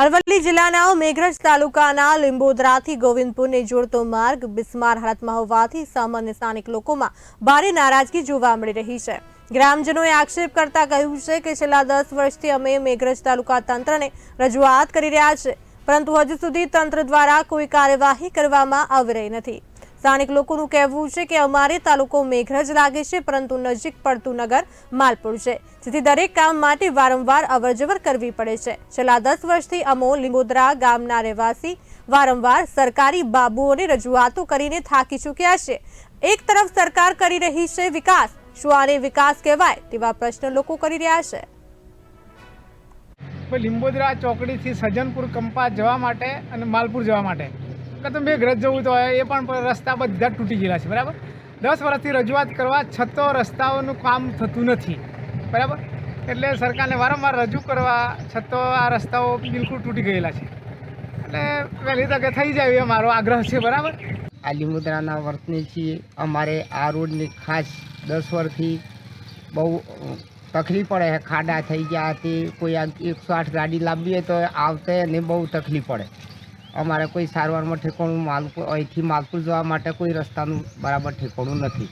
અરવલ્લી જિલ્લાના મેઘરજ તાલુકાના લીંબોદરાથી ગોવિંદપુરને જોડતો માર્ગ બિસ્માર હાલતમાં હોવાથી સામાન્ય સ્થાનિક લોકોમાં ભારે નારાજગી જોવા મળી રહી છે। ગ્રામજનોએ આક્ષેપ કરતા કહ્યું છે કે છેલ્લા 10 વર્ષથી અમે મેઘરજ તાલુકા તંત્રને રજૂઆત કરી રહ્યા છે, પરંતુ હજુ સુધી તંત્ર દ્વારા કોઈ કાર્યવાહી કરવામાં આવી રહી નથી। સ્થાનિક લોકોનું કહેવું છે કે અમારે તાલુકો મેઘરજ લાગે છે, પરંતુ નજીક પડતું નગર માલપુર છે, જેથી દરેક કામ માટે વારંવાર અવરજવર કરવી પડે છે। છેલ્લા 10 વર્ષથી અમો લીંબોદરા ગામના રહેવાસી વારંવાર સરકારી બાબુઓને રજૂઆતો કરીને થાકી ચૂક્યા છે। એક તરફ સરકાર કરી રહી છે વિકાસ, શું આને વિકાસ કહેવાય તેવા પ્રશ્ન લોકો કરી રહ્યા છે। લીંબોદરા ચોકડીથી સજ્જનપુર કંપા જવા માટે અને માલપુર જવા માટે તો મેઘરજ જવું તો એ પણ રસ્તા બધા તૂટી ગયેલા છે, બરાબર। 10 વર્ષથી રજૂઆત કરવા છતાં રસ્તાઓનું કામ થતું નથી, બરાબર। એટલે સરકારને વારંવાર રજૂ કરવા છતાં આ રસ્તાઓ બિલકુલ તૂટી ગયેલા છે, એટલે વહેલી તકે થઈ જાય એ મારો આગ્રહ છે, બરાબર। આ લીંબોદરાના વર્તની છીએ। અમારે આ રોડની ખાસ 10 વર્ષથી બહુ તકલીફ પડે છે। ખાડા થઈ ગયા હતી, કોઈ 108 ગાડી લાવવી હોય તો આવતે ને બહુ તકલીફ પડે। અમારે કોઈ સારવારમાં ઠેકાણું અહીંથી માલપુર જવા માટે કોઈ રસ્તાનું બરાબર ઠેકાણું નથી।